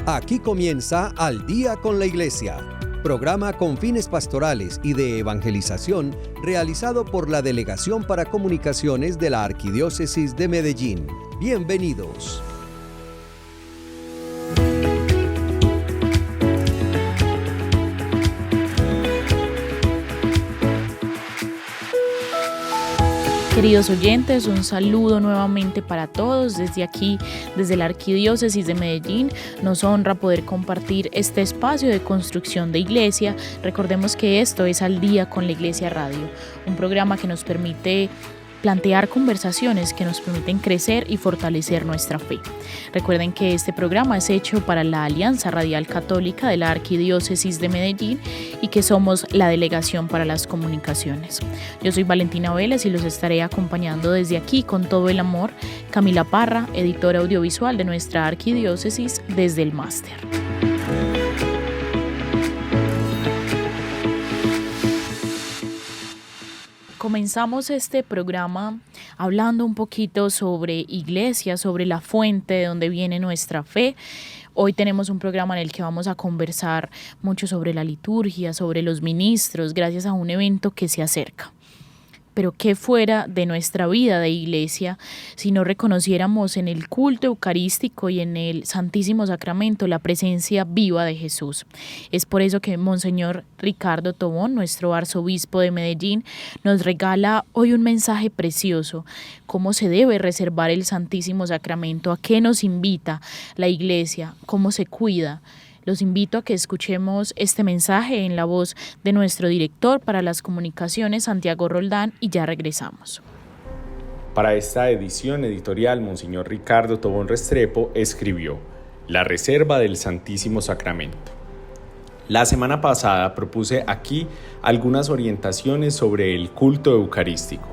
Aquí comienza Al Día con la Iglesia, programa con fines pastorales y de evangelización realizado por la Delegación para Comunicaciones de la Arquidiócesis de Medellín. Bienvenidos. Queridos oyentes, un saludo nuevamente para todos. Desde aquí, desde la Arquidiócesis de Medellín, nos honra poder compartir este espacio de construcción de iglesia. Recordemos que esto es Al Día con la Iglesia Radio, un programa que nos permite plantear conversaciones que nos permiten crecer y fortalecer nuestra fe. Recuerden que este programa es hecho para la Alianza Radial Católica de la Arquidiócesis de Medellín y que somos la Delegación para las Comunicaciones. Yo soy Valentina Vélez y los estaré acompañando desde aquí con todo el amor. Camila Parra, editora audiovisual de nuestra Arquidiócesis desde el máster. Comenzamos este programa hablando un poquito sobre iglesia, sobre la fuente de donde viene nuestra fe. Hoy tenemos un programa en el que vamos a conversar mucho sobre la liturgia, sobre los ministros, gracias a un evento que se acerca. Pero ¿qué fuera de nuestra vida de iglesia si no reconociéramos en el culto eucarístico y en el Santísimo Sacramento la presencia viva de Jesús? Es por eso que Monseñor Ricardo Tobón, nuestro arzobispo de Medellín, nos regala hoy un mensaje precioso: cómo se debe reservar el Santísimo Sacramento, a qué nos invita la iglesia, cómo se cuida. Los invito a que escuchemos este mensaje en la voz de nuestro director para las comunicaciones, Santiago Roldán, y ya regresamos. Para esta edición editorial, Monseñor Ricardo Tobón Restrepo escribió: La reserva del Santísimo Sacramento. La semana pasada propuse aquí algunas orientaciones sobre el culto eucarístico.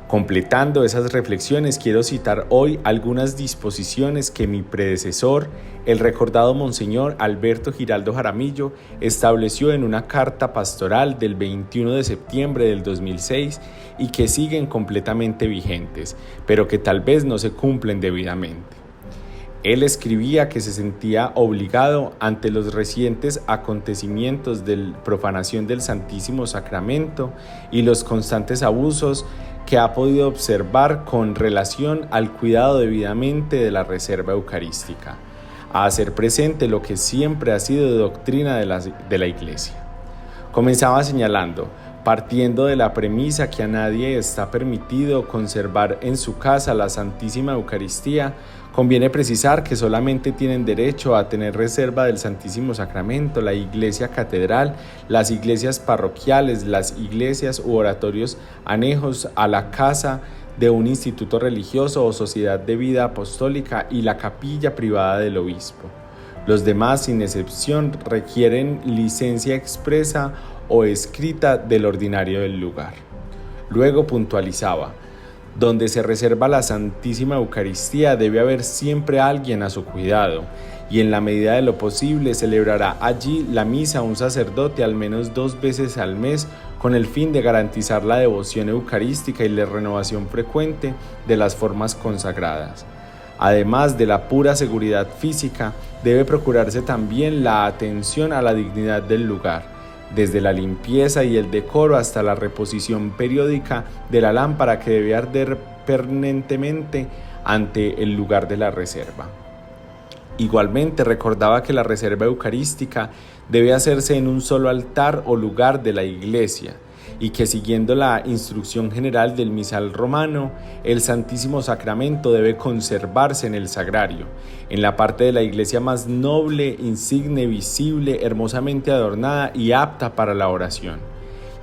Completando esas reflexiones, quiero citar hoy algunas disposiciones que mi predecesor, el recordado Monseñor Alberto Giraldo Jaramillo, estableció en una carta pastoral del 21 de septiembre del 2006 y que siguen completamente vigentes, pero que tal vez no se cumplen debidamente. Él escribía que se sentía obligado ante los recientes acontecimientos de profanación del Santísimo Sacramento y los constantes abusos que ha podido observar con relación al cuidado debidamente de la reserva eucarística, a hacer presente lo que siempre ha sido doctrina de la Iglesia. Comenzaba señalando: partiendo de la premisa que a nadie está permitido conservar en su casa la Santísima Eucaristía, conviene precisar que solamente tienen derecho a tener reserva del Santísimo Sacramento la Iglesia Catedral, las iglesias parroquiales, las iglesias u oratorios anejos a la casa de un instituto religioso o sociedad de vida apostólica y la capilla privada del obispo. Los demás, sin excepción, requieren licencia expresa o escrita del ordinario del lugar. Luego puntualizaba: donde se reserva la Santísima Eucaristía debe haber siempre alguien a su cuidado, y en la medida de lo posible celebrará allí la misa un sacerdote al menos 2 veces al mes, con el fin de garantizar la devoción eucarística y la renovación frecuente de las formas consagradas. Además de la pura seguridad física, debe procurarse también la atención a la dignidad del lugar, desde la limpieza y el decoro hasta la reposición periódica de la lámpara que debe arder permanentemente ante el lugar de la reserva. Igualmente recordaba que la reserva eucarística debe hacerse en un solo altar o lugar de la iglesia, y que siguiendo la instrucción general del misal romano, el Santísimo Sacramento debe conservarse en el sagrario, en la parte de la iglesia más noble, insigne, visible, hermosamente adornada y apta para la oración.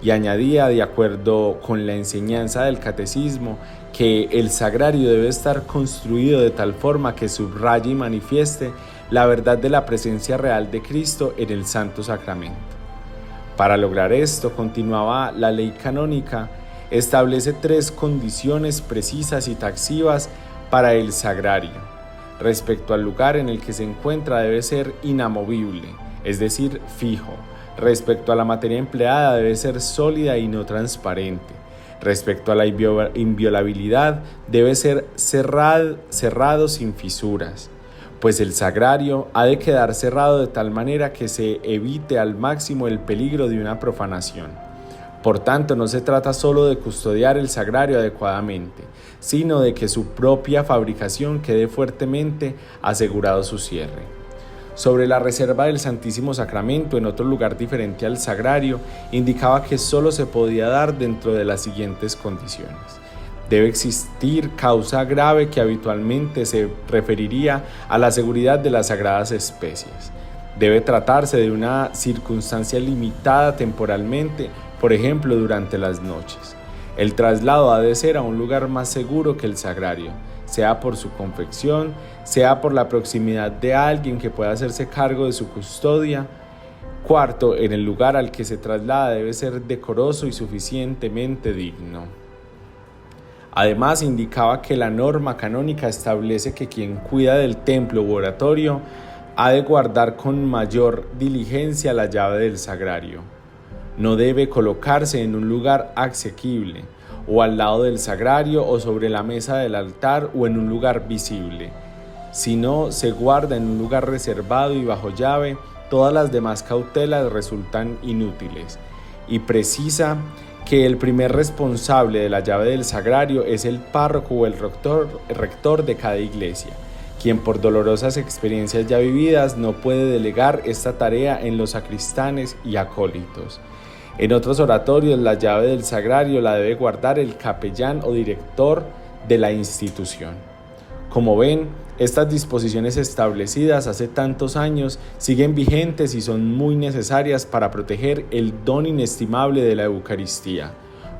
Y añadía, de acuerdo con la enseñanza del catecismo, que el sagrario debe estar construido de tal forma que subraye y manifieste la verdad de la presencia real de Cristo en el Santo Sacramento. Para lograr esto, continuaba, la ley canónica establece 3 condiciones precisas y taxivas para el sagrario. Respecto al lugar en el que se encuentra, debe ser inamovible, es decir, fijo. Respecto a la materia empleada, debe ser sólida y no transparente. Respecto a la inviolabilidad, debe ser cerrado sin fisuras. pues el sagrario ha de quedar cerrado de tal manera que se evite al máximo el peligro de una profanación. Por tanto, no se trata solo de custodiar el sagrario adecuadamente, sino de que su propia fabricación quede fuertemente asegurado su cierre. Sobre la reserva del Santísimo Sacramento en otro lugar diferente al sagrario, indicaba que solo se podía dar dentro de las siguientes condiciones. Debe existir causa grave que habitualmente se referiría a la seguridad de las sagradas especies. Debe tratarse de una circunstancia limitada temporalmente, por ejemplo, durante las noches. El traslado ha de ser a un lugar más seguro que el sagrario, sea por su confección, sea por la proximidad de alguien que pueda hacerse cargo de su custodia. Cuarto, en el lugar al que se traslada debe ser decoroso y suficientemente digno. Además, indicaba que la norma canónica establece que quien cuida del templo u oratorio ha de guardar con mayor diligencia la llave del sagrario. No debe colocarse en un lugar asequible, o al lado del sagrario, o sobre la mesa del altar, o en un lugar visible. Si no se guarda en un lugar reservado y bajo llave, todas las demás cautelas resultan inútiles. Y precisa que el primer responsable de la llave del sagrario es el párroco o el rector de cada iglesia, quien por dolorosas experiencias ya vividas no puede delegar esta tarea en los sacristanes y acólitos. En otros oratorios, la llave del sagrario la debe guardar el capellán o director de la institución. Como ven, estas disposiciones establecidas hace tantos años siguen vigentes y son muy necesarias para proteger el don inestimable de la Eucaristía.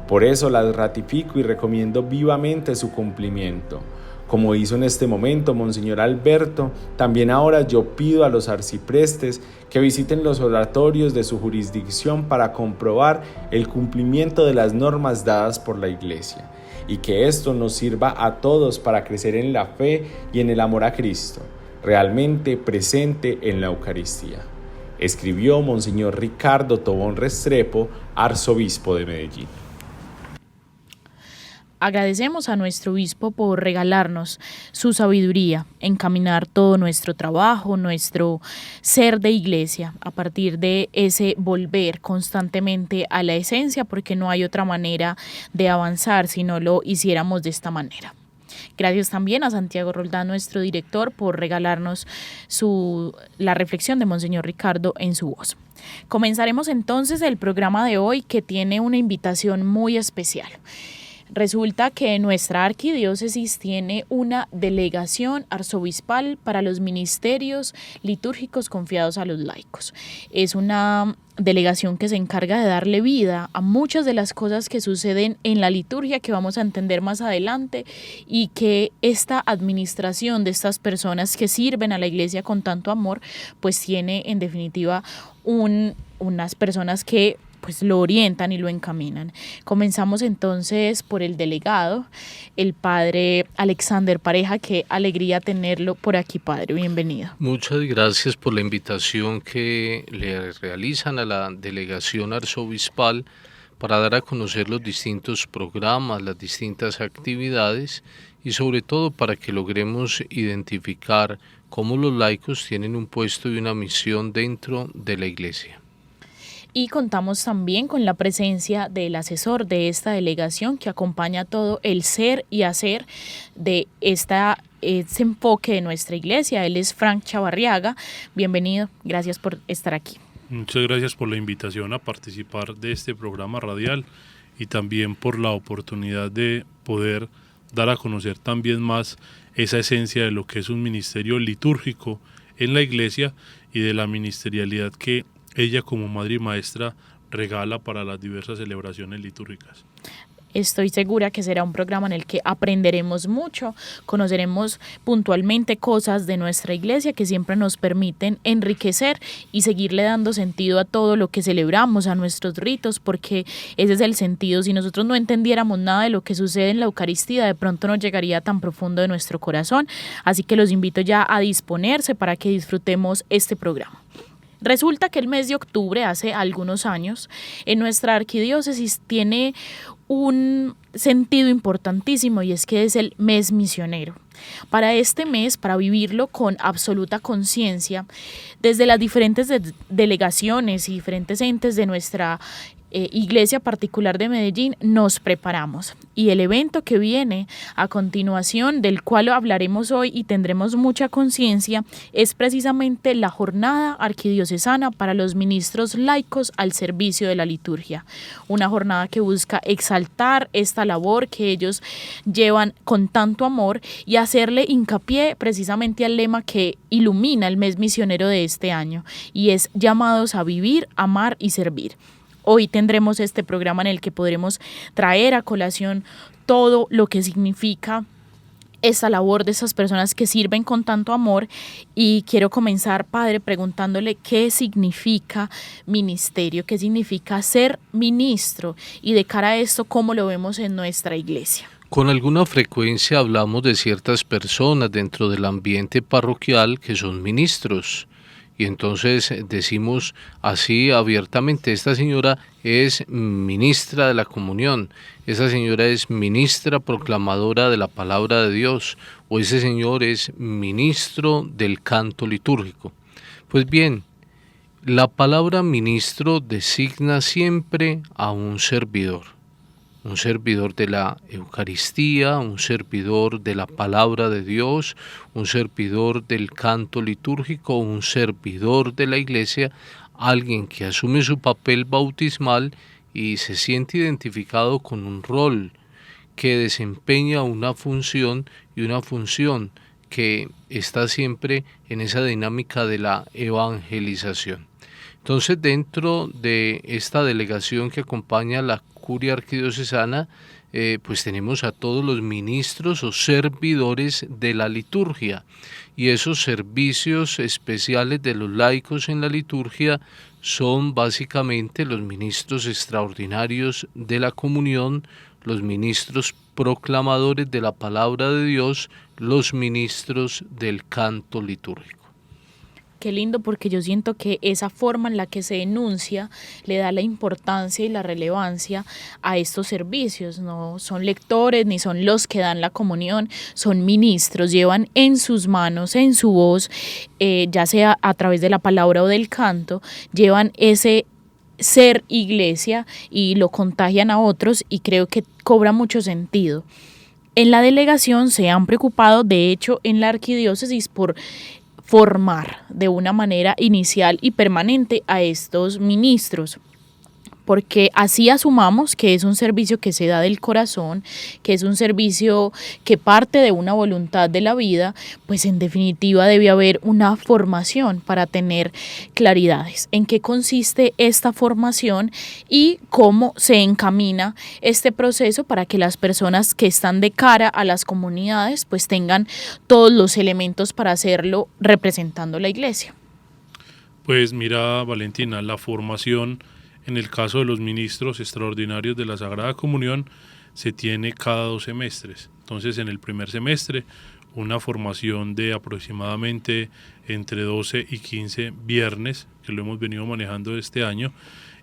Por eso las ratifico y recomiendo vivamente su cumplimiento. Como hizo en este momento Monseñor Alberto, también ahora yo pido a los arciprestes que visiten los oratorios de su jurisdicción para comprobar el cumplimiento de las normas dadas por la Iglesia, y que esto nos sirva a todos para crecer en la fe y en el amor a Cristo, realmente presente en la Eucaristía. Escribió Monseñor Ricardo Tobón Restrepo, arzobispo de Medellín. Agradecemos a nuestro obispo por regalarnos su sabiduría, encaminar todo nuestro trabajo, nuestro ser de iglesia, a partir de ese volver constantemente a la esencia, porque no hay otra manera de avanzar si no lo hiciéramos de esta manera. Gracias también a Santiago Roldán, nuestro director, por regalarnos la reflexión de Monseñor Ricardo en su voz. Comenzaremos entonces el programa de hoy, que tiene una invitación muy especial. Resulta que nuestra arquidiócesis tiene una delegación arzobispal para los ministerios litúrgicos confiados a los laicos. Es una delegación que se encarga de darle vida a muchas de las cosas que suceden en la liturgia, que vamos a entender más adelante, y que esta administración de estas personas que sirven a la iglesia con tanto amor, pues tiene en definitiva unas personas que pues lo orientan y lo encaminan. Comenzamos entonces por el delegado, el padre Alexander Pareja. Qué alegría tenerlo por aquí, padre, bienvenido. Muchas gracias por la invitación que le realizan a la delegación arzobispal para dar a conocer los distintos programas, las distintas actividades y sobre todo para que logremos identificar cómo los laicos tienen un puesto y una misión dentro de la iglesia. Y contamos también con la presencia del asesor de esta delegación, que acompaña todo el ser y hacer de ese enfoque de nuestra iglesia. Él es Frank Chavarriaga. Bienvenido, gracias por estar aquí. Muchas gracias por la invitación a participar de este programa radial y también por la oportunidad de poder dar a conocer también más esa esencia de lo que es un ministerio litúrgico en la iglesia y de la ministerialidad que ella como madre y maestra regala para las diversas celebraciones litúrgicas. Estoy segura que será un programa en el que aprenderemos mucho, conoceremos puntualmente cosas de nuestra iglesia que siempre nos permiten enriquecer y seguirle dando sentido a todo lo que celebramos, a nuestros ritos, porque ese es el sentido. Si nosotros no entendiéramos nada de lo que sucede en la Eucaristía, de pronto no llegaría tan profundo de nuestro corazón. Así que los invito ya a disponerse para que disfrutemos este programa. Resulta que el mes de octubre, hace algunos años, en nuestra arquidiócesis tiene un sentido importantísimo, y es que es el mes misionero. Para este mes, para vivirlo con absoluta conciencia, desde las diferentes delegaciones y diferentes entes de nuestra Iglesia Particular de Medellín nos preparamos, y el evento que viene a continuación, del cual hablaremos hoy y tendremos mucha conciencia, es precisamente la Jornada Arquidiocesana para los Ministros Laicos al Servicio de la Liturgia, una jornada que busca exaltar esta labor que ellos llevan con tanto amor y hacerle hincapié precisamente al lema que ilumina el mes misionero de este año, y es llamados a vivir, amar y servir. Hoy tendremos este programa en el que podremos traer a colación todo lo que significa esa labor de esas personas que sirven con tanto amor, y quiero comenzar, Padre, preguntándole qué significa ministerio, qué significa ser ministro, y de cara a esto, ¿cómo lo vemos en nuestra iglesia? Con alguna frecuencia hablamos de ciertas personas dentro del ambiente parroquial que son ministros. Y entonces decimos así abiertamente: esta señora es ministra de la comunión, esa señora es ministra proclamadora de la palabra de Dios, o ese señor es ministro del canto litúrgico. Pues bien, la palabra ministro designa siempre a un servidor de la Eucaristía, un servidor de la palabra de Dios, un servidor del canto litúrgico, un servidor de la iglesia, alguien que asume su papel bautismal y se siente identificado con un rol, que desempeña una función, y una función que está siempre en esa dinámica de la evangelización. Entonces, dentro de esta delegación que acompaña la Curia Arquidiocesana, pues tenemos a todos los ministros o servidores de la liturgia, y esos servicios especiales de los laicos en la liturgia son básicamente los ministros extraordinarios de la comunión, los ministros proclamadores de la palabra de Dios, los ministros del canto litúrgico. Qué lindo, porque yo siento que esa forma en la que se enuncia le da la importancia y la relevancia a estos servicios. No son lectores ni son los que dan la comunión, son ministros, llevan en sus manos, en su voz, ya sea a través de la palabra o del canto, llevan ese ser iglesia y lo contagian a otros, y creo que cobra mucho sentido. En la delegación se han preocupado, de hecho, en la arquidiócesis, por formar de una manera inicial y permanente a estos ministros, porque así asumamos que es un servicio que se da del corazón, que es un servicio que parte de una voluntad de la vida, pues en definitiva debe haber una formación para tener claridades en qué consiste esta formación y cómo se encamina este proceso para que las personas que están de cara a las comunidades pues tengan todos los elementos para hacerlo representando la iglesia. Pues mira, Valentina, la formación en el caso de los ministros extraordinarios de la Sagrada Comunión se tiene cada 2 semestres. Entonces, en el primer semestre, una formación de aproximadamente entre 12 y 15 viernes, que lo hemos venido manejando este año,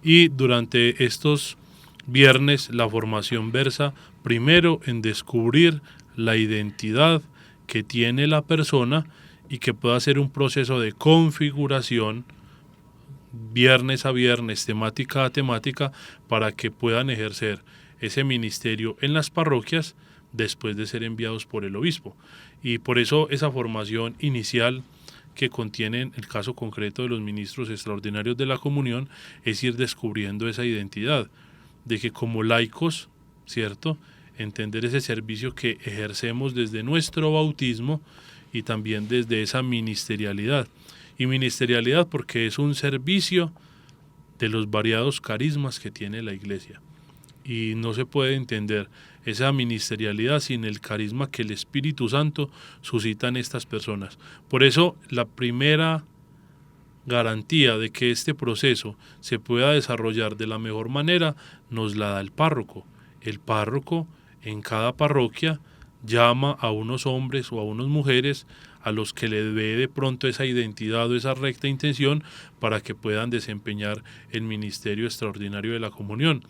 y durante estos viernes la formación versa primero en descubrir la identidad que tiene la persona y que pueda hacer un proceso de configuración viernes a viernes, temática a temática, para que puedan ejercer ese ministerio en las parroquias después de ser enviados por el obispo. Y por eso esa formación inicial que contiene el caso concreto de los ministros extraordinarios de la comunión es ir descubriendo esa identidad, de que como laicos, ¿cierto?, entender ese servicio que ejercemos desde nuestro bautismo y también desde esa ministerialidad. Y ministerialidad porque es un servicio de los variados carismas que tiene la iglesia, y no se puede entender esa ministerialidad sin el carisma que el Espíritu Santo suscita en estas personas. Por eso la primera garantía de que este proceso se pueda desarrollar de la mejor manera nos la da el párroco. El párroco en cada parroquia llama a unos hombres o a unas mujeres a los que le ve de pronto esa identidad o esa recta intención para que puedan desempeñar el ministerio extraordinario de la comunión.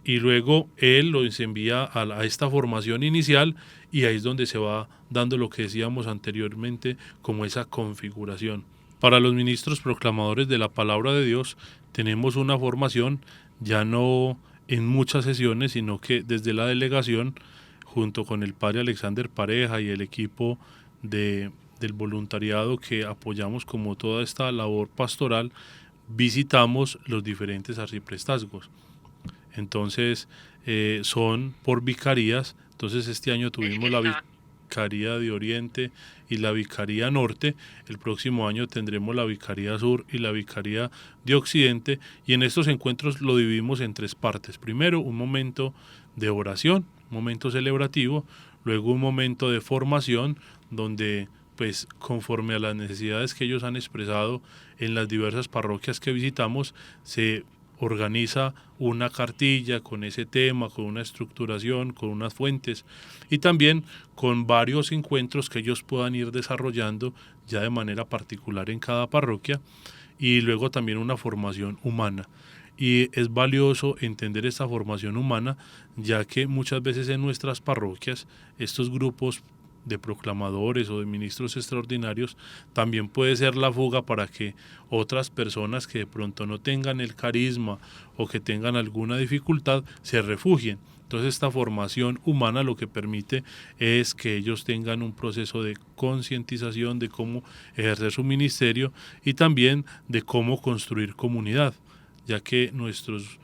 Y luego él los envía a esta formación inicial, y ahí es donde se va dando lo que decíamos anteriormente como esa configuración. Para los ministros proclamadores de la palabra de Dios tenemos una formación ya no en muchas sesiones, sino que desde la delegación, junto con el padre Alexander Pareja y el equipo del voluntariado que apoyamos como toda esta labor pastoral, visitamos los diferentes arciprestazgos. Entonces son por vicarías. Entonces este año tuvimos la Vicaría de Oriente y la Vicaría Norte. El próximo año tendremos la Vicaría Sur y la Vicaría de Occidente, y en estos encuentros lo dividimos en 3 partes. Primero, un momento de oración, un momento celebrativo, luego un momento de formación donde pues conforme a las necesidades que ellos han expresado en las diversas parroquias que visitamos, se organiza una cartilla con ese tema, con una estructuración, con unas fuentes, y también con varios encuentros que ellos puedan ir desarrollando ya de manera particular en cada parroquia, y luego también una formación humana. Y es valioso entender esta formación humana, ya que muchas veces en nuestras parroquias estos grupos de proclamadores o de ministros extraordinarios también puede ser la fuga para que otras personas que de pronto no tengan el carisma o que tengan alguna dificultad se refugien. Entonces esta formación humana lo que permite es que ellos tengan un proceso de concientización de cómo ejercer su ministerio y también de cómo construir comunidad, ya que nuestros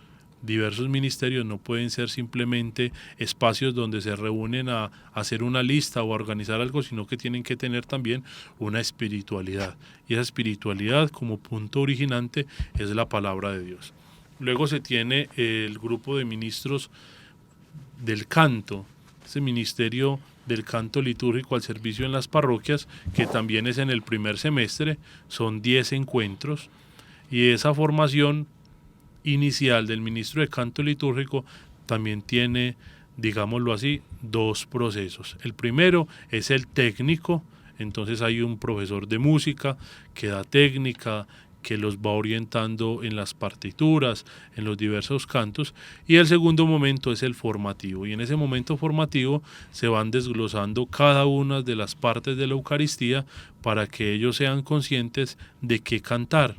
diversos ministerios no pueden ser simplemente espacios donde se reúnen a hacer una lista o a organizar algo, sino que tienen que tener también una espiritualidad, y esa espiritualidad como punto originante es la palabra de Dios. Luego se tiene el grupo de ministros del canto, ese ministerio del canto litúrgico al servicio en las parroquias, que también es en el primer semestre, son 10 encuentros, y esa formación inicial del ministro de canto litúrgico también tiene, digámoslo así, 2 procesos. El primero es el técnico, entonces hay un profesor de música que da técnica, que los va orientando en las partituras, en los diversos cantos, y el segundo momento es el formativo, y en ese momento formativo se van desglosando cada una de las partes de la Eucaristía para que ellos sean conscientes de qué cantar.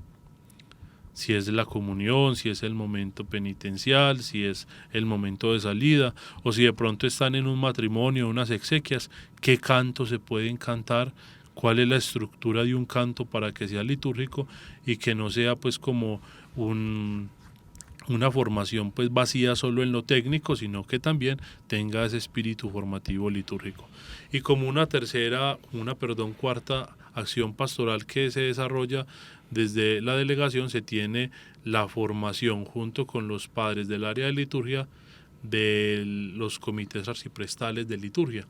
Si es la comunión, si es el momento penitencial, si es el momento de salida, o si de pronto están en un matrimonio, unas exequias, qué cantos se pueden cantar, cuál es la estructura de un canto para que sea litúrgico y que no sea pues como una formación pues vacía solo en lo técnico, sino que también tenga ese espíritu formativo litúrgico. Y como cuarta acción pastoral que se desarrolla desde la delegación, se tiene la formación junto con los padres del área de liturgia de los comités arciprestales de liturgia,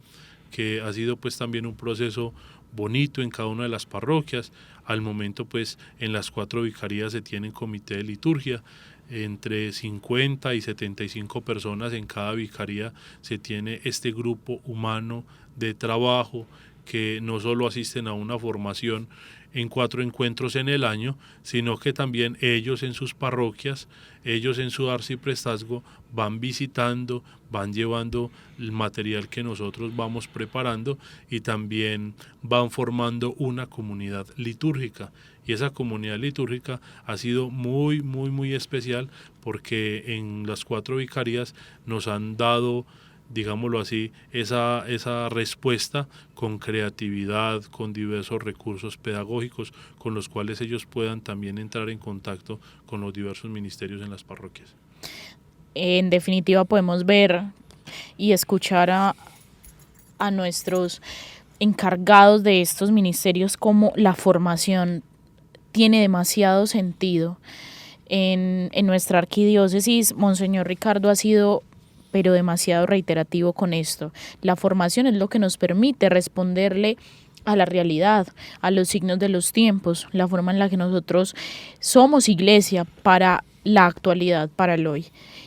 que ha sido pues también un proceso bonito en cada una de las parroquias. Al momento pues en las 4 vicarías se tienen comité de liturgia, entre 50 y 75 personas en cada vicaría se tiene este grupo humano de trabajo que no solo asisten a una formación en 4 encuentros en el año, sino que también ellos en sus parroquias, ellos en su arciprestazgo van visitando, van llevando el material que nosotros vamos preparando y también van formando una comunidad litúrgica. Y esa comunidad litúrgica ha sido muy, muy, muy especial porque en las 4 vicarías nos han dado, digámoslo así, esa respuesta con creatividad, con diversos recursos pedagógicos con los cuales ellos puedan también entrar en contacto con los diversos ministerios en las parroquias. En definitiva podemos ver y escuchar a nuestros encargados de estos ministerios como la formación tiene demasiado sentido. En nuestra arquidiócesis, Monseñor Ricardo ha sido pero demasiado reiterativo con esto. La formación es lo que nos permite responderle a la realidad, a los signos de los tiempos, la forma en la que nosotros somos iglesia para la actualidad, para el hoy.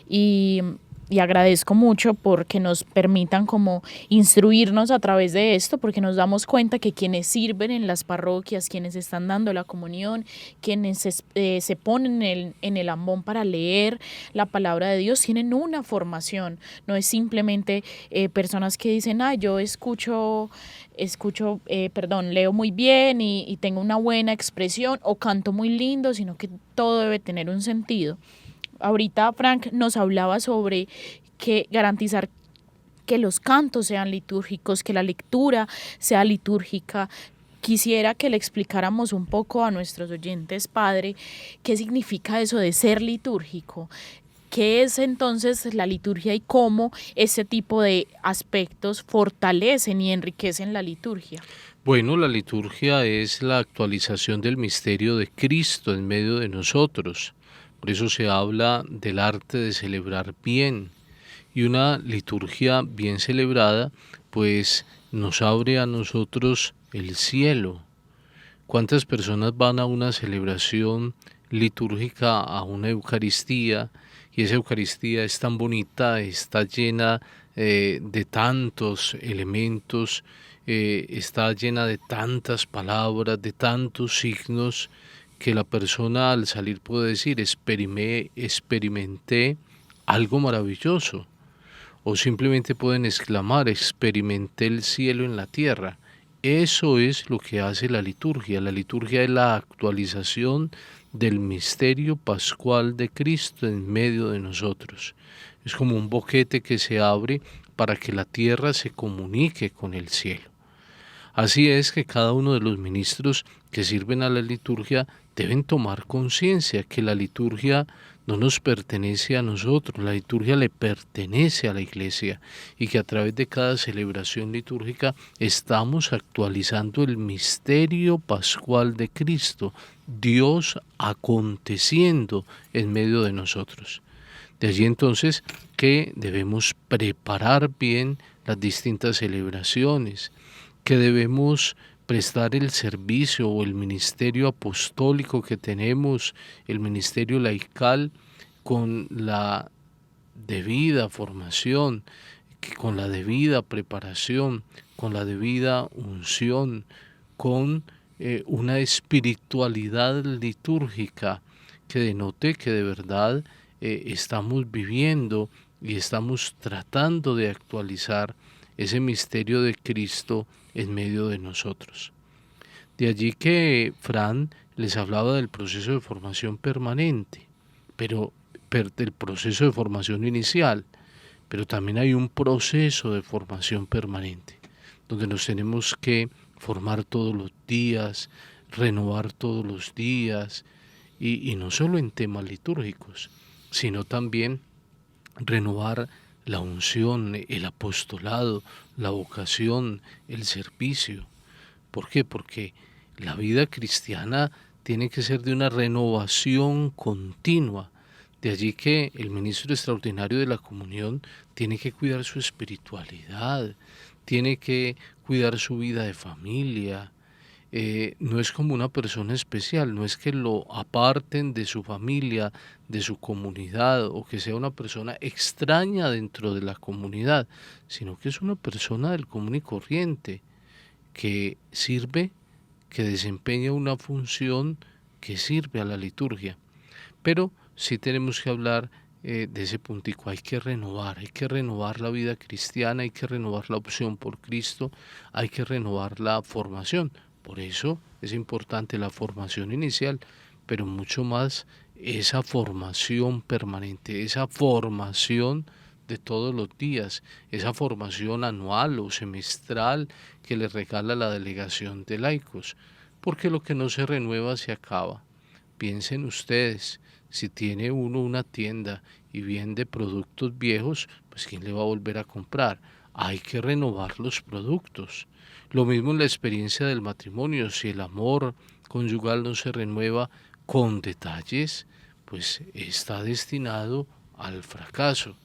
Y y agradezco mucho porque nos permitan como instruirnos a través de esto, porque nos damos cuenta que quienes sirven en las parroquias, quienes están dando la comunión, quienes se ponen en el ambón para leer la palabra de Dios, tienen una formación. No es simplemente personas que dicen, yo leo muy bien y tengo una buena expresión o canto muy lindo, sino que todo debe tener un sentido. Ahorita Frank nos hablaba sobre que garantizar que los cantos sean litúrgicos, que la lectura sea litúrgica. Quisiera que le explicáramos un poco a nuestros oyentes, padre, qué significa eso de ser litúrgico. ¿Qué es entonces la liturgia y cómo ese tipo de aspectos fortalecen y enriquecen la liturgia? Bueno, la liturgia es la actualización del misterio de Cristo en medio de nosotros. Por eso se habla del arte de celebrar bien. Y una liturgia bien celebrada, pues nos abre a nosotros el cielo. ¿Cuántas personas van a una celebración litúrgica, a una Eucaristía, y esa Eucaristía es tan bonita, está llena de tantos elementos, está llena de tantas palabras, de tantos signos, que la persona al salir puede decir, experimenté algo maravilloso? O simplemente pueden exclamar, experimenté el cielo en la tierra. Eso es lo que hace la liturgia. La liturgia es la actualización del misterio pascual de Cristo en medio de nosotros. Es como un boquete que se abre para que la tierra se comunique con el cielo. Así es que cada uno de los ministros que sirven a la liturgia deben tomar conciencia que la liturgia no nos pertenece a nosotros, la liturgia le pertenece a la Iglesia y que a través de cada celebración litúrgica estamos actualizando el misterio pascual de Cristo, Dios aconteciendo en medio de nosotros. De allí entonces que debemos preparar bien las distintas celebraciones, que debemos prestar el servicio o el ministerio apostólico que tenemos, el ministerio laical, con la debida formación, con la debida preparación, con la debida unción, con una espiritualidad litúrgica que denote que de verdad estamos viviendo y estamos tratando de actualizar ese misterio de Cristo en medio de nosotros. De allí que Fran les hablaba del proceso de formación permanente, pero del proceso de formación inicial, pero también hay un proceso de formación permanente, donde nos tenemos que formar todos los días, renovar todos los días, y no solo en temas litúrgicos, sino también renovar la unción, el apostolado, la vocación, el servicio. ¿Por qué? Porque la vida cristiana tiene que ser de una renovación continua. De allí que el ministro extraordinario de la comunión tiene que cuidar su espiritualidad, tiene que cuidar su vida de familia. No es como una persona especial, no es que lo aparten de su familia, de su comunidad, o que sea una persona extraña dentro de la comunidad, sino que es una persona del común y corriente, que sirve, que desempeña una función que sirve a la liturgia. Pero sí tenemos que hablar de ese puntico, hay que renovar la vida cristiana, hay que renovar la opción por Cristo, hay que renovar la formación. Por eso es importante la formación inicial, pero mucho más esa formación permanente, esa formación de todos los días, esa formación anual o semestral que le regala la delegación de laicos, porque lo que no se renueva se acaba. Piensen ustedes, si tiene uno una tienda y vende productos viejos, pues ¿quién le va a volver a comprar? Hay que renovar los productos. Lo mismo en la experiencia del matrimonio, si el amor conyugal no se renueva con detalles, pues está destinado al fracaso.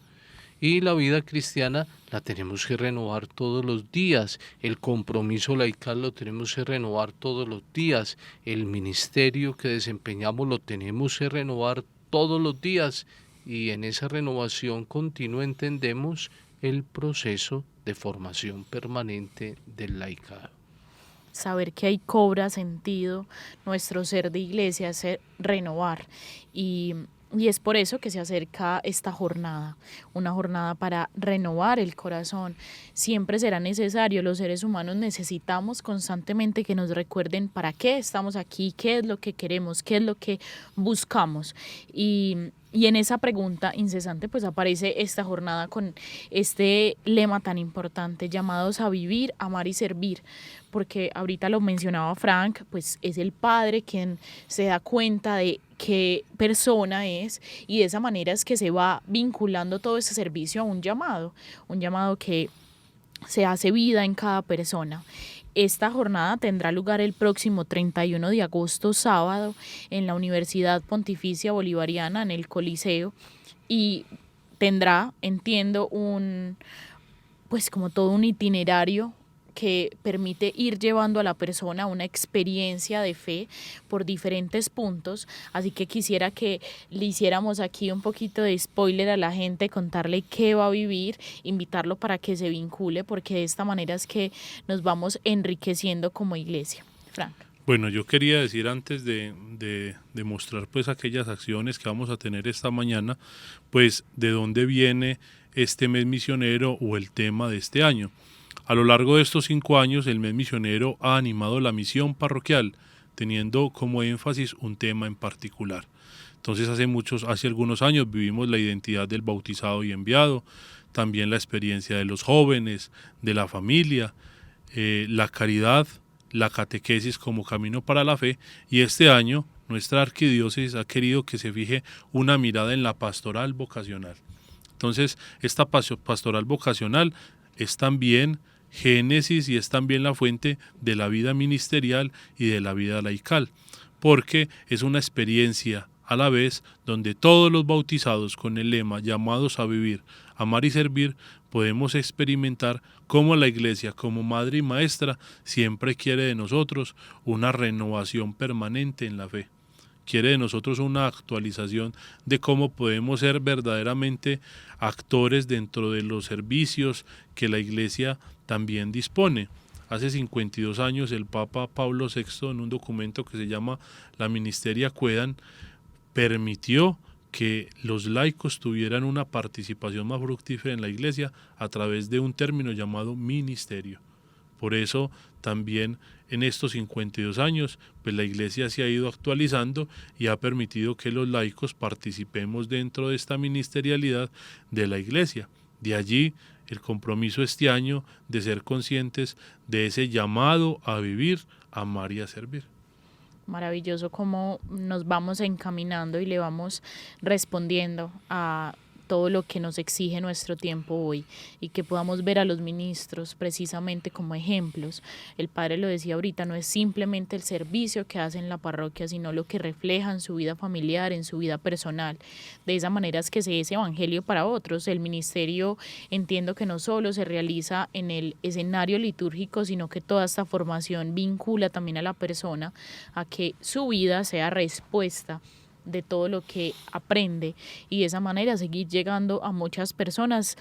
Y la vida cristiana la tenemos que renovar todos los días, el compromiso laical lo tenemos que renovar todos los días, el ministerio que desempeñamos lo tenemos que renovar todos los días, y en esa renovación continua entendemos el proceso de formación permanente del laicado. Saber que ahí cobra sentido nuestro ser de iglesia, es renovar. Y es por eso que se acerca esta jornada, una jornada para renovar el corazón. Siempre será necesario, los seres humanos necesitamos constantemente que nos recuerden para qué estamos aquí, qué es lo que queremos, qué es lo que buscamos. Y en esa pregunta incesante pues aparece esta jornada con este lema tan importante, llamados a vivir, amar y servir, porque ahorita lo mencionaba Frank, pues es el padre quien se da cuenta de qué persona es, y de esa manera es que se va vinculando todo ese servicio a un llamado que se hace vida en cada persona. Esta jornada tendrá lugar el próximo 31 de agosto, sábado, en la Universidad Pontificia Bolivariana, en el Coliseo, y tendrá, entiendo, pues como todo un itinerario que permite ir llevando a la persona una experiencia de fe por diferentes puntos. Así que quisiera que le hiciéramos aquí un poquito de spoiler a la gente, contarle qué va a vivir, invitarlo para que se vincule, porque de esta manera es que nos vamos enriqueciendo como iglesia. Frank. Bueno, yo quería decir antes de mostrar pues aquellas acciones que vamos a tener esta mañana, pues de dónde viene este mes misionero o el tema de este año. A lo largo de estos 5 años, el mes misionero ha animado la misión parroquial, teniendo como énfasis un tema en particular. Entonces, hace algunos años vivimos la identidad del bautizado y enviado, también la experiencia de los jóvenes, de la familia, la caridad, la catequesis como camino para la fe, y este año nuestra arquidiócesis ha querido que se fije una mirada en la pastoral vocacional. Entonces, esta pastoral vocacional es también génesis y es también la fuente de la vida ministerial y de la vida laical, porque es una experiencia a la vez donde todos los bautizados con el lema llamados a vivir, amar y servir, podemos experimentar cómo la Iglesia, como madre y maestra, siempre quiere de nosotros una renovación permanente en la fe. Quiere de nosotros una actualización de cómo podemos ser verdaderamente actores dentro de los servicios que la Iglesia también dispone. Hace 52 años el Papa Pablo VI, en un documento que se llama La Ministeria Quaedam, permitió que los laicos tuvieran una participación más fructífera en la Iglesia a través de un término llamado ministerio. Por eso también en estos 52 años pues la Iglesia se ha ido actualizando y ha permitido que los laicos participemos dentro de esta ministerialidad de la Iglesia. De allí el compromiso este año de ser conscientes de ese llamado a vivir, a amar y a servir. Maravilloso cómo nos vamos encaminando y le vamos respondiendo a todo lo que nos exige nuestro tiempo hoy, y que podamos ver a los ministros precisamente como ejemplos. El padre lo decía ahorita, no es simplemente el servicio que hacen en la parroquia, sino lo que refleja en su vida familiar, en su vida personal. De esa manera es que se es evangelio para otros. El ministerio, entiendo que no solo se realiza en el escenario litúrgico, sino que toda esta formación vincula también a la persona a que su vida sea respuesta de todo lo que aprende, y de esa manera seguir llegando a muchas personas,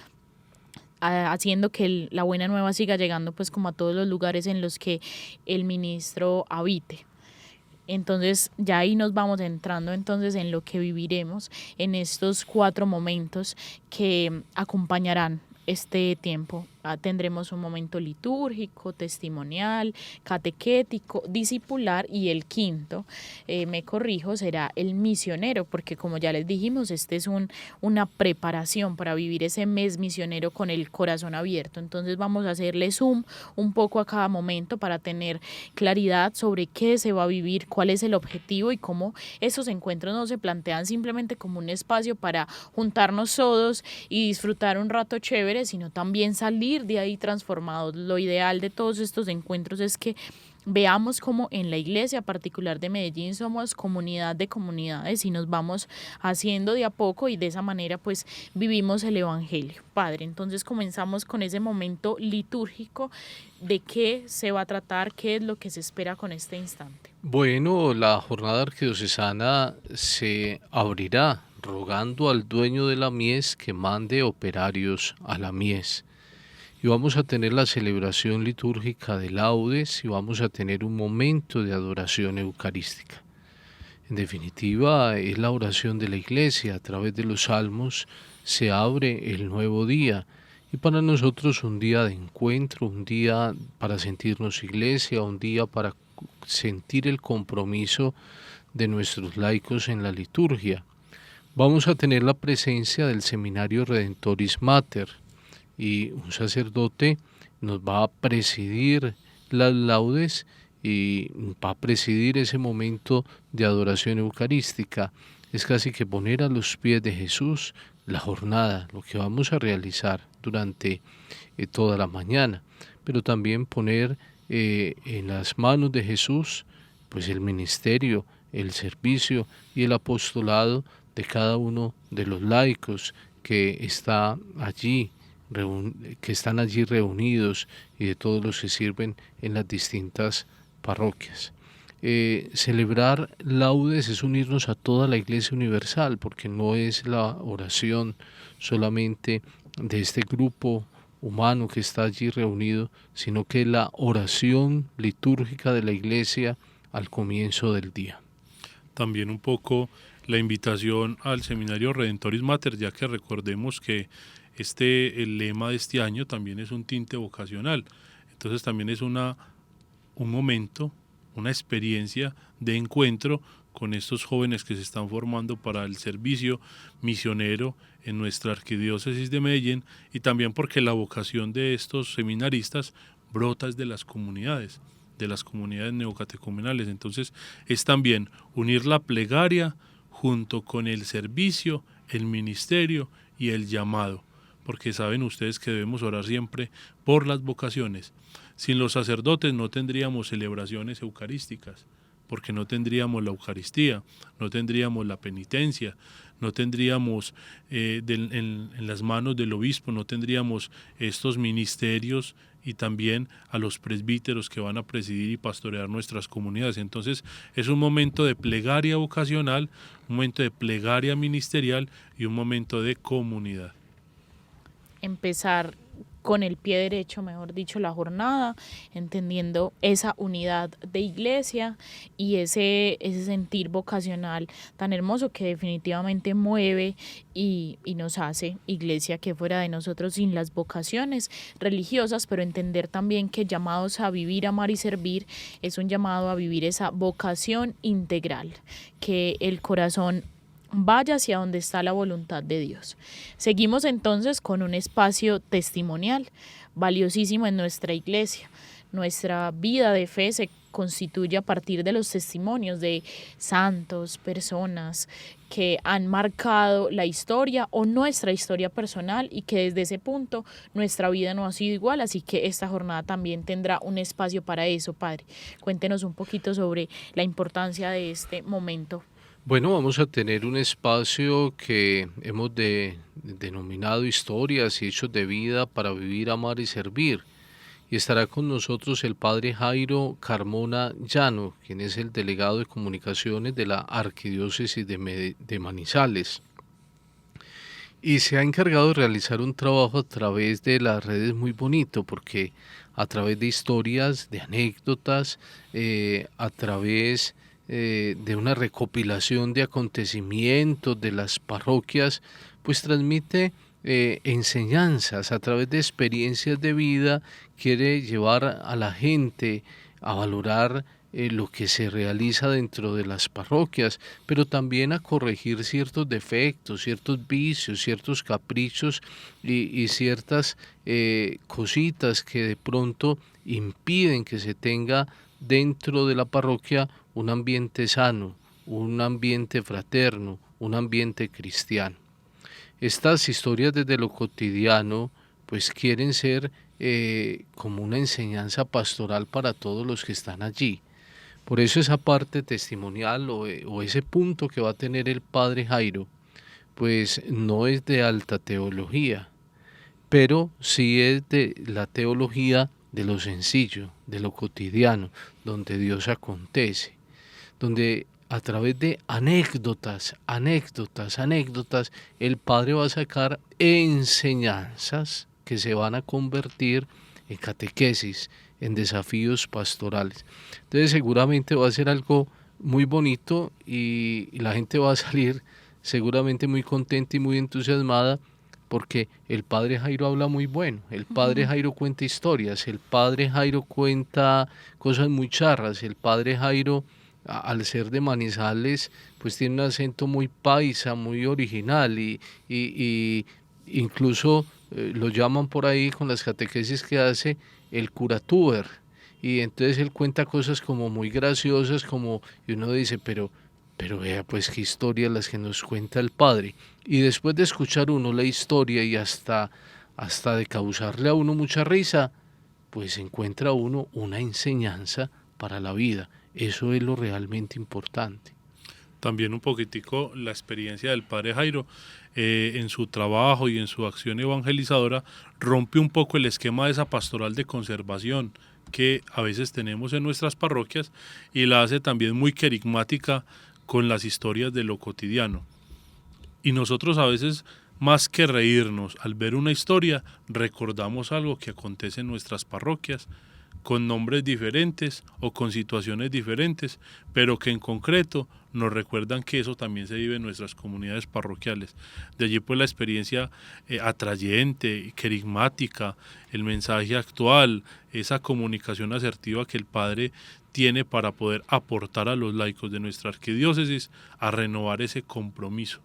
haciendo que la buena nueva siga llegando pues como a todos los lugares en los que el ministro habite. Entonces ya ahí nos vamos entrando entonces en lo que viviremos en estos 4 momentos que acompañarán este tiempo. Tendremos un momento litúrgico, testimonial, catequético, discipular, y el quinto, me corrijo, será el misionero, porque como ya les dijimos, este es una preparación para vivir ese mes misionero con el corazón abierto. Entonces vamos a hacerle zoom un poco a cada momento para tener claridad sobre qué se va a vivir, cuál es el objetivo y cómo esos encuentros no se plantean simplemente como un espacio para juntarnos todos y disfrutar un rato chévere, sino también salir de ahí transformados. Lo ideal de todos estos encuentros es que veamos cómo en la iglesia particular de Medellín somos comunidad de comunidades y nos vamos haciendo de a poco, y de esa manera pues vivimos el evangelio. Padre, entonces comenzamos con ese momento litúrgico. ¿De qué se va a tratar? ¿Qué es lo que se espera con este instante? Bueno, la jornada arquidiocesana se abrirá rogando al dueño de la mies que mande operarios a la mies. Y vamos a tener la celebración litúrgica de laudes y vamos a tener un momento de adoración eucarística. En definitiva, es la oración de la Iglesia. A través de los salmos se abre el nuevo día. Y para nosotros un día de encuentro, un día para sentirnos Iglesia, un día para sentir el compromiso de nuestros laicos en la liturgia. Vamos a tener la presencia del Seminario Redentoris Mater y un sacerdote nos va a presidir las laudes y va a presidir ese momento de adoración eucarística. Es casi que poner a los pies de Jesús la jornada, lo que vamos a realizar durante toda la mañana, pero también poner en las manos de Jesús pues el ministerio, el servicio y el apostolado de cada uno de los laicos que están allí reunidos y de todos los que sirven en las distintas parroquias. Celebrar laudes es unirnos a toda la Iglesia universal, porque no es la oración solamente de este grupo humano que está allí reunido, sino que es la oración litúrgica de la Iglesia al comienzo del día. También un poco la invitación al Seminario Redentoris Mater, ya que recordemos que el lema de este año también es un tinte vocacional. Entonces también es un momento, una experiencia de encuentro con estos jóvenes que se están formando para el servicio misionero en nuestra arquidiócesis de Medellín, y también porque la vocación de estos seminaristas brota desde las comunidades neocatecumenales. Entonces es también unir la plegaria junto con el servicio, el ministerio y el llamado, porque saben ustedes que debemos orar siempre por las vocaciones. Sin los sacerdotes no tendríamos celebraciones eucarísticas, porque no tendríamos la Eucaristía, no tendríamos la penitencia, no tendríamos en las manos del obispo, no tendríamos estos ministerios y también a los presbíteros que van a presidir y pastorear nuestras comunidades. Entonces es un momento de plegaria vocacional, un momento de plegaria ministerial y un momento de comunidad. Empezar con el pie derecho, mejor dicho, la jornada, entendiendo esa unidad de iglesia y ese sentir vocacional tan hermoso que definitivamente mueve y nos hace iglesia, que fuera de nosotros sin las vocaciones religiosas, pero entender también que llamados a vivir, amar y servir es un llamado a vivir esa vocación integral, que el corazón vaya hacia donde está la voluntad de Dios. Seguimos entonces con un espacio testimonial valiosísimo en nuestra iglesia. Nuestra vida de fe se constituye a partir de los testimonios de santos, personas que han marcado la historia o nuestra historia personal y que desde ese punto nuestra vida no ha sido igual, así que esta jornada también tendrá un espacio para eso, Padre. Cuéntenos un poquito sobre la importancia de este momento. Bueno, vamos a tener un espacio que hemos denominado Historias y Hechos de Vida para Vivir, Amar y Servir. Y estará con nosotros el Padre Jairo Carmona Llano, quien es el delegado de comunicaciones de la Arquidiócesis de Manizales. Y se ha encargado de realizar un trabajo a través de las redes muy bonito, porque a través de historias, de anécdotas, a través de una recopilación de acontecimientos de las parroquias, pues transmite enseñanzas a través de experiencias de vida, quiere llevar a la gente a valorar lo que se realiza dentro de las parroquias, pero también a corregir ciertos defectos, ciertos vicios, ciertos caprichos y ciertas cositas que de pronto impiden que se tenga dentro de la parroquia un ambiente sano, un ambiente fraterno, un ambiente cristiano. Estas historias desde lo cotidiano pues quieren ser como una enseñanza pastoral para todos los que están allí. Por eso esa parte testimonial o ese punto que va a tener el Padre Jairo pues no es de alta teología, pero sí es de la teología de lo sencillo, de lo cotidiano, donde Dios acontece, donde a través de anécdotas, el Padre va a sacar enseñanzas que se van a convertir en catequesis, en desafíos pastorales. Entonces seguramente va a ser algo muy bonito y la gente va a salir seguramente muy contenta y muy entusiasmada, porque el Padre Jairo habla muy bueno, el Padre Jairo cuenta historias, el Padre Jairo cuenta cosas muy charras, el Padre Jairo, al ser de Manizales, pues tiene un acento muy paisa, muy original y incluso lo llaman por ahí con las catequesis que hace el curatuber, y entonces él cuenta cosas como muy graciosas, como, y uno dice, pero vea pues qué historias las que nos cuenta el Padre. Y después de escuchar uno la historia y hasta de causarle a uno mucha risa, pues encuentra uno una enseñanza para la vida. Eso es lo realmente importante. También un poquitico la experiencia del Padre Jairo en su trabajo y en su acción evangelizadora rompe un poco el esquema de esa pastoral de conservación que a veces tenemos en nuestras parroquias, y la hace también muy querigmática con las historias de lo cotidiano. Y nosotros a veces, más que reírnos al ver una historia, recordamos algo que acontece en nuestras parroquias, con nombres diferentes o con situaciones diferentes, pero que en concreto nos recuerdan que eso también se vive en nuestras comunidades parroquiales. De allí pues la experiencia atrayente, querigmática, el mensaje actual, esa comunicación asertiva que el Padre tiene para poder aportar a los laicos de nuestra arquidiócesis a renovar ese compromiso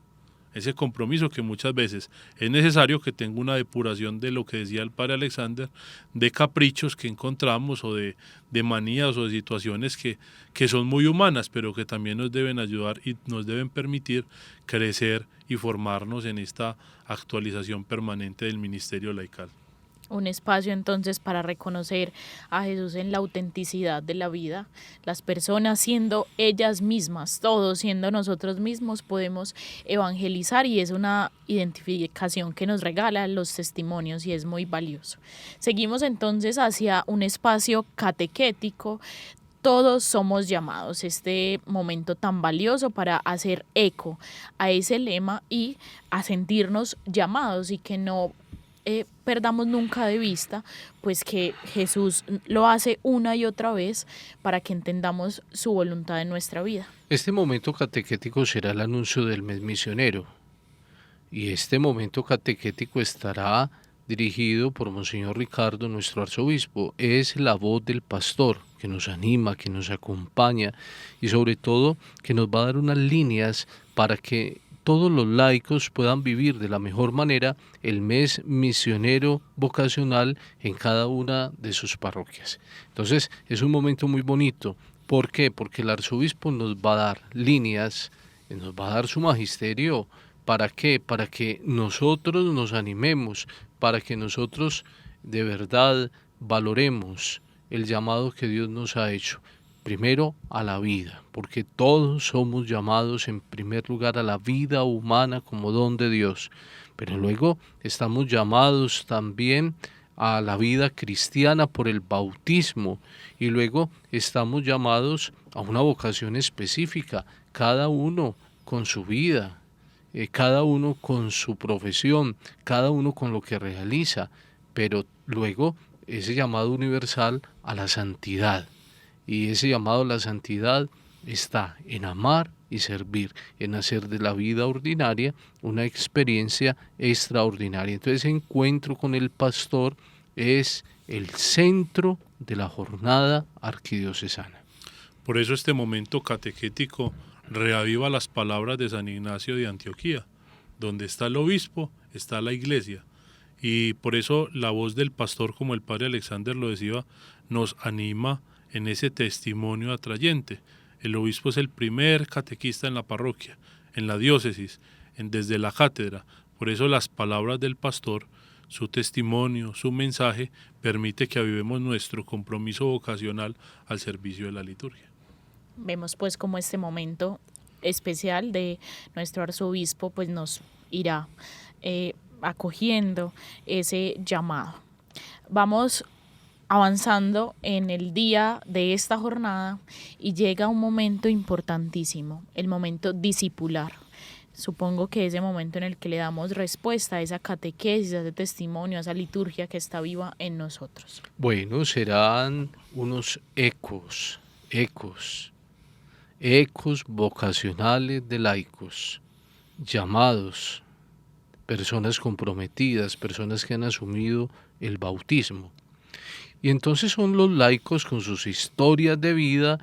que muchas veces es necesario que tenga una depuración de lo que decía el Padre Alexander, de caprichos que encontramos o de manías o de situaciones que son muy humanas, pero que también nos deben ayudar y nos deben permitir crecer y formarnos en esta actualización permanente del ministerio laical. Un espacio entonces para reconocer a Jesús en la autenticidad de la vida. Las personas siendo ellas mismas, todos siendo nosotros mismos, podemos evangelizar, y es una identificación que nos regalan los testimonios y es muy valioso. Seguimos entonces hacia un espacio catequético. Todos somos llamados, este momento tan valioso para hacer eco a ese lema y a sentirnos llamados, y que no perdamos nunca de vista pues que Jesús lo hace una y otra vez para que entendamos su voluntad en nuestra vida. Este momento catequético será el anuncio del mes misionero, y este momento catequético estará dirigido por Monseñor Ricardo, nuestro arzobispo. Es la voz del pastor que nos anima, que nos acompaña y sobre todo que nos va a dar unas líneas para que todos los laicos puedan vivir de la mejor manera el mes misionero vocacional en cada una de sus parroquias. Entonces es un momento muy bonito. ¿Por qué? Porque el arzobispo nos va a dar líneas, nos va a dar su magisterio. ¿Para qué? Para que nosotros nos animemos, para que nosotros de verdad valoremos el llamado que Dios nos ha hecho. Primero a la vida, porque todos somos llamados en primer lugar a la vida humana como don de Dios, pero luego estamos llamados también a la vida cristiana por el bautismo, y luego estamos llamados a una vocación específica, cada uno con su vida, cada uno con su profesión, cada uno con lo que realiza, pero luego ese llamado universal a la santidad. Y ese llamado a la santidad está en amar y servir, en hacer de la vida ordinaria una experiencia extraordinaria. Entonces ese encuentro con el pastor es el centro de la jornada arquidiocesana. Por eso este momento catequético reaviva las palabras de San Ignacio de Antioquía: donde está el obispo, está la iglesia. Y por eso la voz del pastor, como el Padre Alexander lo decía, nos anima en ese testimonio atrayente. El obispo es el primer catequista en la parroquia, en la diócesis, desde la cátedra. Por eso las palabras del pastor, su testimonio, su mensaje, permite que avivemos nuestro compromiso vocacional al servicio de la liturgia. Vemos pues como este momento especial de nuestro arzobispo pues nos irá acogiendo ese llamado. Vamos avanzando en el día de esta jornada y llega un momento importantísimo, el momento discipular. Supongo que ese momento en el que le damos respuesta a esa catequesis, a ese testimonio, a esa liturgia que está viva en nosotros. Bueno, serán unos ecos vocacionales de laicos, llamados, personas comprometidas, personas que han asumido el bautismo. Y entonces son los laicos con sus historias de vida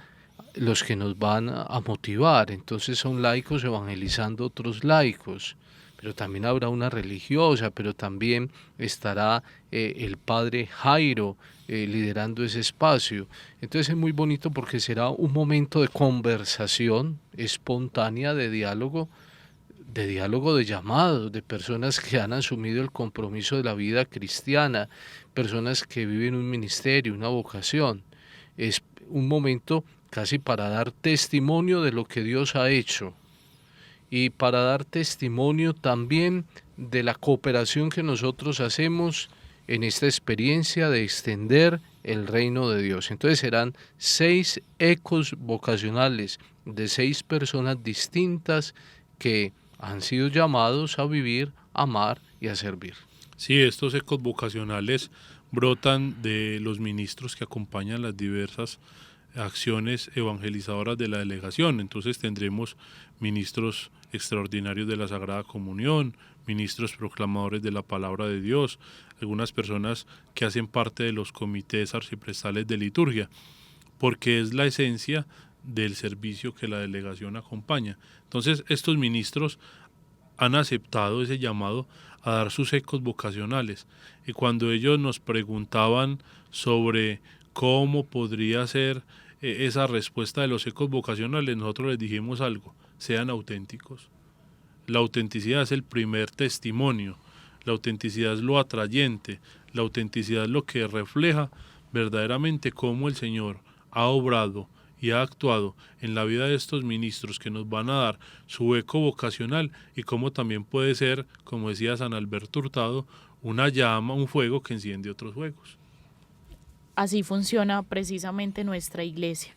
los que nos van a motivar. Entonces son laicos evangelizando a otros laicos, pero también habrá una religiosa, pero también estará el padre Jairo liderando ese espacio. Entonces es muy bonito porque será un momento de conversación espontánea, de diálogo de llamados, de personas que han asumido el compromiso de la vida cristiana, personas que viven un ministerio, una vocación. Es un momento casi para dar testimonio de lo que Dios ha hecho y para dar testimonio también de la cooperación que nosotros hacemos en esta experiencia de extender el reino de Dios. Entonces serán 6 ecos vocacionales de 6 personas distintas que han sido llamados a vivir, a amar y a servir. Sí, estos ecos vocacionales brotan de los ministros que acompañan las diversas acciones evangelizadoras de la delegación. Entonces tendremos ministros extraordinarios de la Sagrada Comunión, ministros proclamadores de la Palabra de Dios, algunas personas que hacen parte de los comités arciprestales de liturgia, porque es la esencia del servicio que la delegación acompaña. Entonces estos ministros han aceptado ese llamado a dar sus ecos vocacionales, y cuando ellos nos preguntaban sobre cómo podría ser esa respuesta de los ecos vocacionales, nosotros les dijimos algo: sean auténticos. La autenticidad es el primer testimonio, la autenticidad es lo atrayente, la autenticidad es lo que refleja verdaderamente cómo el Señor ha obrado y ha actuado en la vida de estos ministros que nos van a dar su eco vocacional, y cómo también puede ser, como decía San Alberto Hurtado, una llama, un fuego que enciende otros fuegos. Así funciona precisamente nuestra iglesia.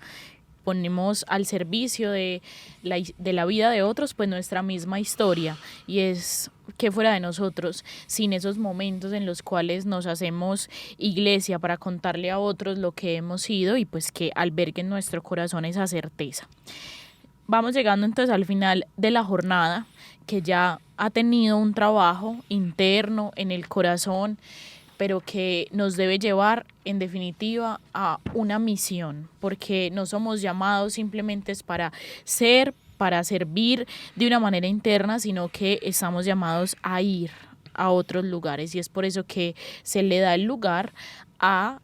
Ponemos al servicio de la vida de otros pues nuestra misma historia, y es que fuera de nosotros, sin esos momentos en los cuales nos hacemos iglesia para contarle a otros lo que hemos sido, y pues que albergue en nuestro corazón esa certeza. Vamos llegando entonces al final de la jornada, que ya ha tenido un trabajo interno en el corazón, pero que nos debe llevar en definitiva a una misión, porque no somos llamados simplemente para servir de una manera interna, sino que estamos llamados a ir a otros lugares, y es por eso que se le da el lugar a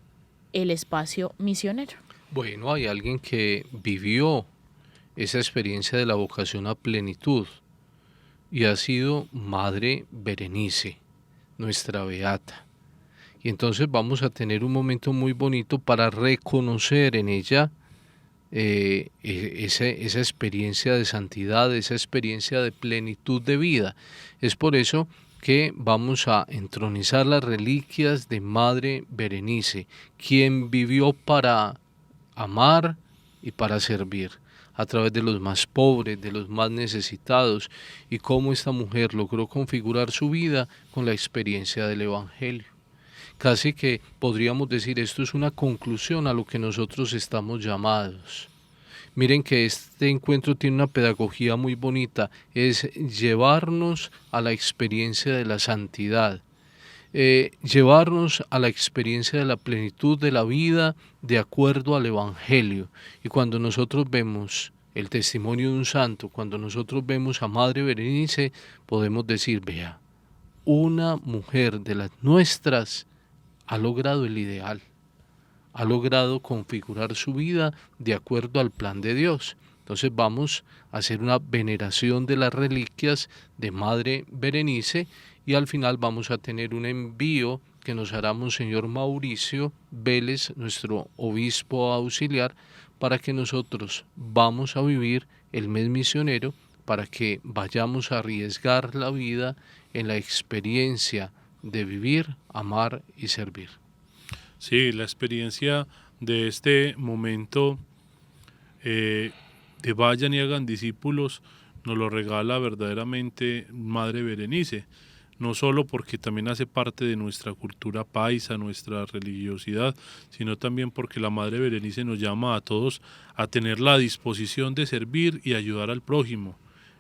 el espacio misionero. Bueno, hay alguien que vivió esa experiencia de la vocación a plenitud y ha sido Madre Berenice, nuestra beata. Y entonces vamos a tener un momento muy bonito para reconocer en ella esa experiencia de santidad, esa experiencia de plenitud de vida. Es por eso que vamos a entronizar las reliquias de Madre Berenice, quien vivió para amar y para servir, a través de los más pobres, de los más necesitados, y cómo esta mujer logró configurar su vida con la experiencia del Evangelio. Casi que podríamos decir, esto es una conclusión a lo que nosotros estamos llamados. Miren que este encuentro tiene una pedagogía muy bonita, es llevarnos a la experiencia de la santidad, llevarnos a la experiencia de la plenitud de la vida de acuerdo al Evangelio. Y cuando nosotros vemos el testimonio de un santo, cuando nosotros vemos a Madre Berenice, podemos decir, vea, una mujer de las nuestras ha logrado el ideal, ha logrado configurar su vida de acuerdo al plan de Dios. Entonces vamos a hacer una veneración de las reliquias de Madre Berenice, y al final vamos a tener un envío que nos hará Monseñor Mauricio Vélez, nuestro obispo auxiliar, para que nosotros vamos a vivir el mes misionero, para que vayamos a arriesgar la vida en la experiencia de vivir, amar y servir. Sí, la experiencia de este momento de vayan y hagan discípulos nos lo regala verdaderamente Madre Berenice, no solo porque también hace parte de nuestra cultura paisa, nuestra religiosidad, sino también porque la Madre Berenice nos llama a todos a tener la disposición de servir y ayudar al prójimo,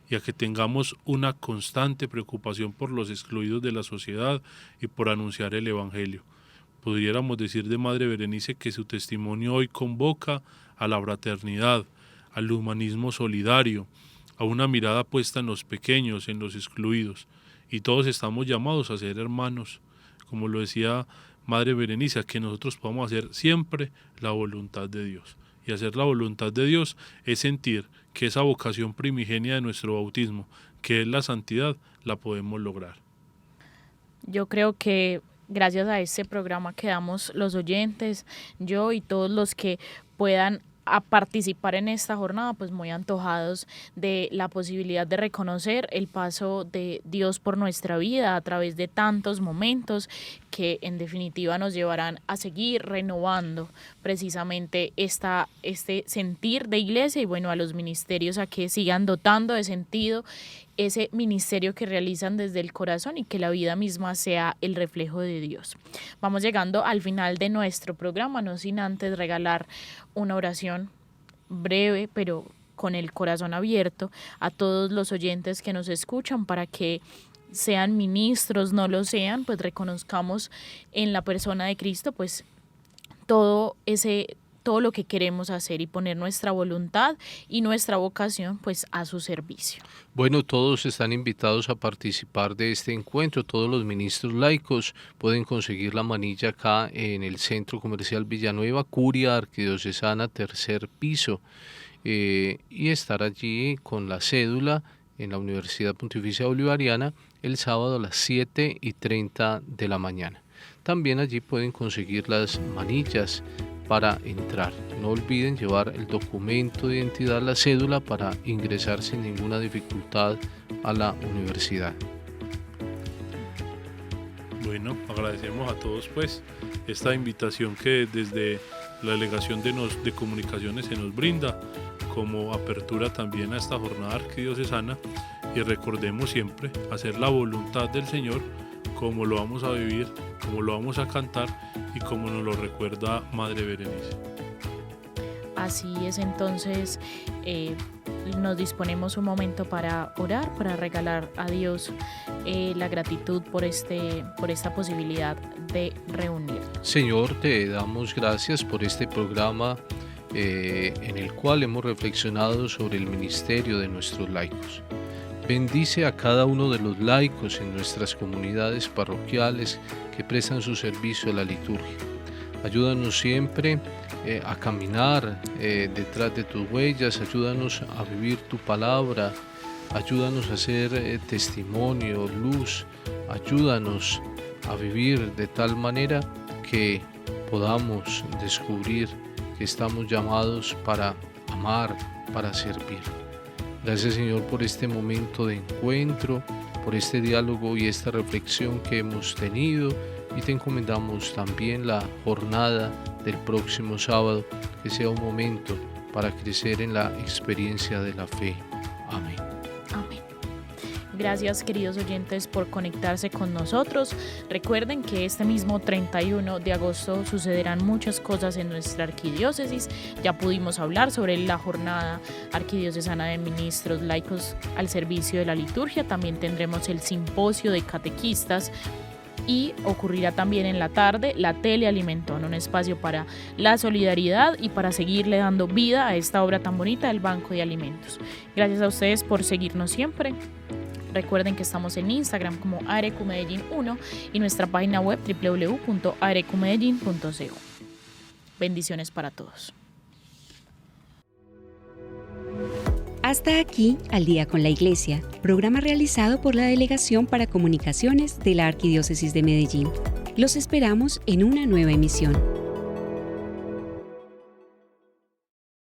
y a que tengamos una constante preocupación por los excluidos de la sociedad y por anunciar el Evangelio. Pudiéramos decir de Madre Berenice que su testimonio hoy convoca a la fraternidad, al humanismo solidario, a una mirada puesta en los pequeños, en los excluidos, y todos estamos llamados a ser hermanos, como lo decía Madre Berenice, a que nosotros podamos hacer siempre la voluntad de Dios. Y hacer la voluntad de Dios es sentir que esa vocación primigenia de nuestro bautismo, que es la santidad, la podemos lograr. Yo creo que gracias a este programa quedamos los oyentes, yo y todos los que puedan a participar en esta jornada, pues muy antojados de la posibilidad de reconocer el paso de Dios por nuestra vida a través de tantos momentos que en definitiva nos llevarán a seguir renovando precisamente este sentir de iglesia y bueno, a los ministerios a que sigan dotando de sentido ese ministerio que realizan desde el corazón y que la vida misma sea el reflejo de Dios. Vamos llegando al final de nuestro programa, no sin antes regalar una oración breve, pero con el corazón abierto a todos los oyentes que nos escuchan para que sean ministros, no lo sean, pues reconozcamos en la persona de Cristo pues todo lo que queremos hacer y poner nuestra voluntad y nuestra vocación pues a su servicio. Bueno, todos están invitados a participar de este encuentro, todos los ministros laicos pueden conseguir la manilla acá en el Centro Comercial Villanueva, Curia Arquidiocesana, 3er piso, y estar allí con la cédula en la Universidad Pontificia Bolivariana el sábado a las 7:30 de la mañana. También allí pueden conseguir las manillas para entrar. No olviden llevar el documento de identidad, la cédula, para ingresar sin ninguna dificultad a la universidad. Bueno, agradecemos a todos pues esta invitación que desde la Delegación de Comunicaciones se nos brinda como apertura también a esta jornada arquidiocesana, y recordemos siempre hacer la voluntad del Señor como lo vamos a vivir, como lo vamos a cantar y como nos lo recuerda Madre Berenice. Así es, entonces nos disponemos un momento para orar, para regalar a Dios la gratitud por esta posibilidad de reunir. Señor, te damos gracias por este programa en el cual hemos reflexionado sobre el ministerio de nuestros laicos. Bendice a cada uno de los laicos en nuestras comunidades parroquiales que prestan su servicio a la liturgia. Ayúdanos siempre a caminar detrás de tus huellas, ayúdanos a vivir tu palabra, ayúdanos a ser testimonio, luz, ayúdanos a vivir de tal manera que podamos descubrir que estamos llamados para amar, para servir. Gracias, Señor, por este momento de encuentro, por este diálogo y esta reflexión que hemos tenido, y te encomendamos también la jornada del próximo sábado, que sea un momento para crecer en la experiencia de la fe. Amén. Amén. Gracias, queridos oyentes, por conectarse con nosotros. Recuerden que este mismo 31 de agosto sucederán muchas cosas en nuestra arquidiócesis. Ya pudimos hablar sobre la jornada arquidiocesana de ministros laicos al servicio de la liturgia. También tendremos el simposio de catequistas y ocurrirá también en la tarde la Telealimentón, un espacio para la solidaridad y para seguirle dando vida a esta obra tan bonita del Banco de Alimentos. Gracias a ustedes por seguirnos siempre. Recuerden que estamos en Instagram como arecumedellin1 y nuestra página web www.arecumedellin.co. Bendiciones para todos. Hasta aquí, Al Día con la Iglesia, programa realizado por la Delegación para Comunicaciones de la Arquidiócesis de Medellín. Los esperamos en una nueva emisión.